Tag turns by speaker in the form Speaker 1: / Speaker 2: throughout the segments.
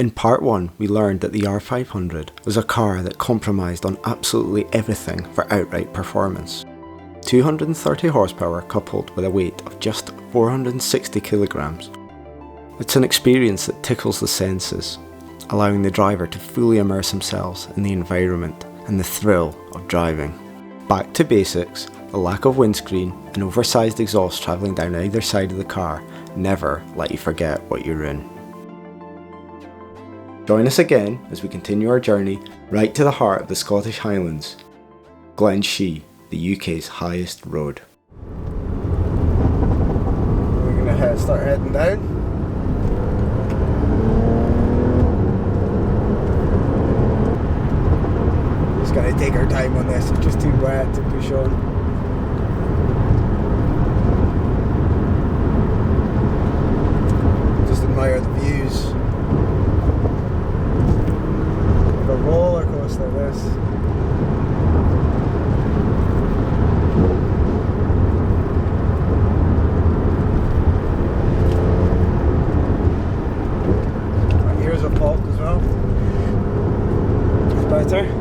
Speaker 1: In part 1, we learned that the R500 was a car that compromised on absolutely everything for outright performance. 230 horsepower coupled with a weight of just 460 kilograms. It's an experience that tickles the senses, allowing the driver to fully immerse themselves in the environment and the thrill of driving. Back to basics, the lack of windscreen and oversized exhaust travelling down either side of the car never let you forget what you're in. Join us again as we continue our journey right to the heart of the Scottish Highlands, Glen She, the UK's highest road. We're going to start heading down. Just going to take our time on this, it's just too wet to push on. Just admire the views. A roller coaster, this. My ears are popped as well. It's better.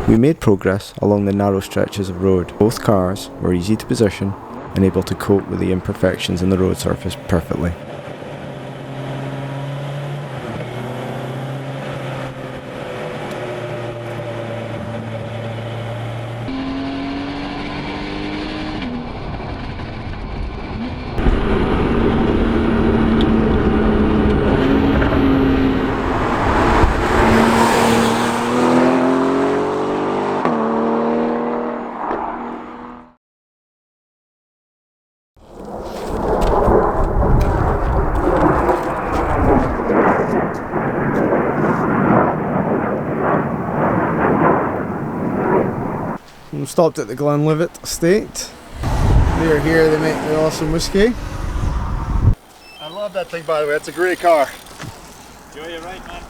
Speaker 1: We made progress along the narrow stretches of road. Both cars were easy to position and able to cope with the imperfections in the road surface perfectly. We stopped at the Glenlivet estate. They're here, they make the awesome whiskey.
Speaker 2: I love that thing, by the way, it's a great car.
Speaker 3: Joe, you're right, man.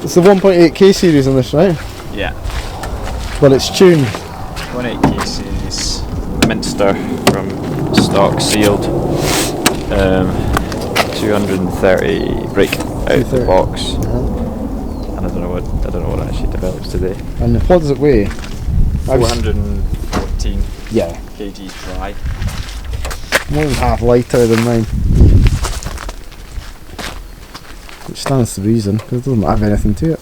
Speaker 1: It's the 1.8K series on this, right?
Speaker 3: Yeah.
Speaker 1: Well, it's tuned.
Speaker 3: 1.8K series, Minster from stock, sealed. 230 brake out the box. And I don't know what it actually develops today.
Speaker 1: And what does it weigh?
Speaker 3: 414
Speaker 1: Yeah.
Speaker 3: kgs dry.
Speaker 1: More than half lighter than mine. Which stands to reason, because it doesn't have anything to it.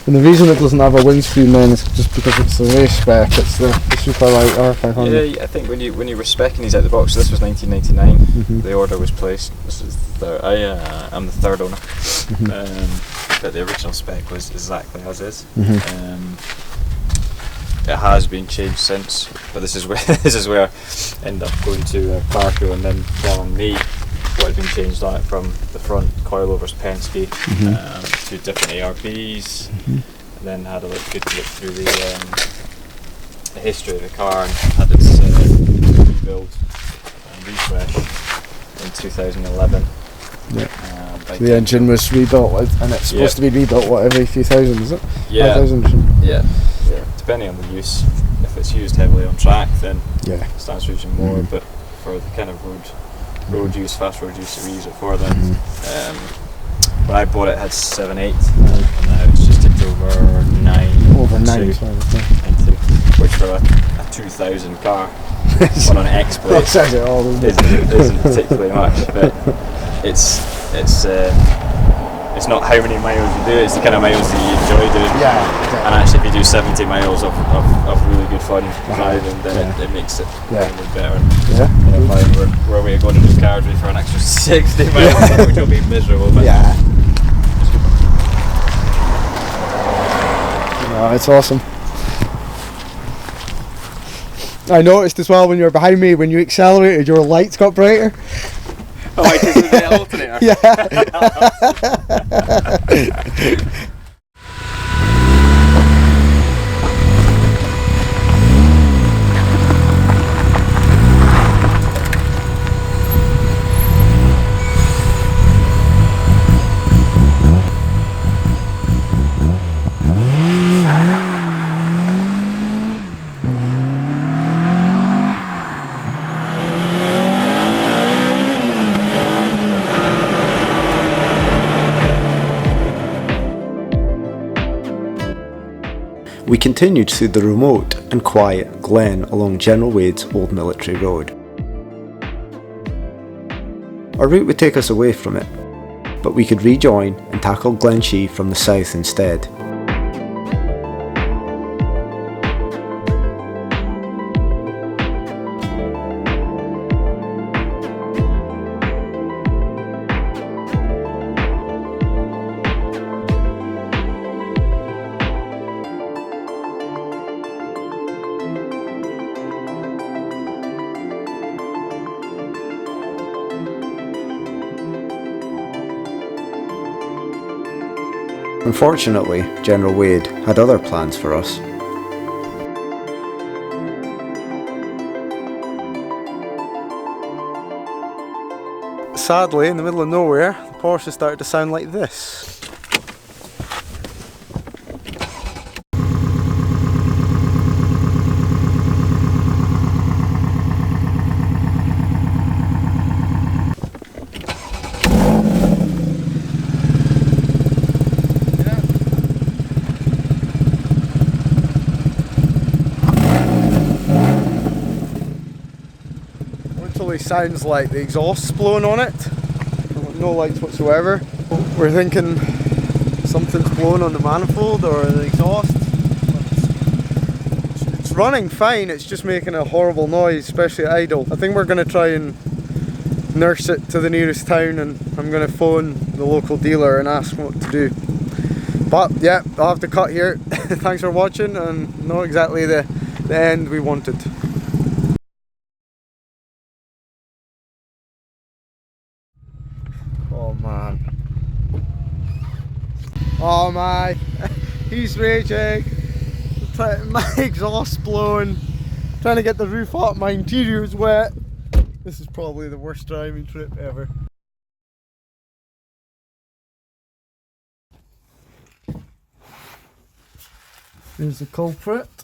Speaker 1: And the reason it doesn't have a windscreen then is just because it's the race spec, it's the Superlight R500.
Speaker 3: Yeah, I think when you were speccing these out the box, this was 1999, the order was placed. This is I'm the third owner, but the original spec was exactly as is. It has been changed since, but this is where I end up going to a car show and then telling me what had been changed on it, from the front coilovers Penske to different ARBs, and then had a good look through the history of the car and had its rebuild and refresh in 2011.
Speaker 1: Yeah. The engine was rebuilt, and it's supposed to be rebuilt every few thousand, is it?
Speaker 3: Yeah.
Speaker 1: 5,000.
Speaker 3: Yeah. Depending on the use, if it's used heavily on track, then it stands to reason more. But for the kind of road use, fast road use that we use it for, then when I bought it, it had 7.8, and now it's just ticked over 9.
Speaker 1: Over 9,
Speaker 3: which for for a 2000 car on an X plate
Speaker 1: says it all,
Speaker 3: isn't particularly much, but it's not how many miles you do, it's the kind of miles that you enjoy doing.
Speaker 1: Yeah, exactly.
Speaker 3: And actually if you do 70 miles of really good fun driving, then it makes it better.
Speaker 1: Yeah.
Speaker 3: We're away going to do cars for an extra 60 miles, which will be miserable. But
Speaker 1: yeah. No, it's awesome. I noticed as well when you were behind me, when you accelerated, your lights got brighter.
Speaker 3: Oh, I just did the alternator.
Speaker 1: Yeah. We continued through the remote and quiet glen along General Wade's old military road. Our route would take us away from it, but we could rejoin and tackle Glen She from the south instead. Unfortunately, General Wade had other plans for us. Sadly, in the middle of nowhere, the Porsche started to sound like this. Sounds like the exhaust's blowing on it. No lights whatsoever. We're thinking something's blowing on the manifold or the exhaust. It's running fine, it's just making a horrible noise, especially at idle. I think we're going to try and nurse it to the nearest town, and I'm going to phone the local dealer and ask what to do. But yeah, I'll have to cut here. Thanks for watching, and not exactly the end we wanted. Oh man. Oh my. He's raging. My exhaust's blowing. Trying to get the roof up, my interior's wet. This is probably the worst driving trip ever. Here's the culprit.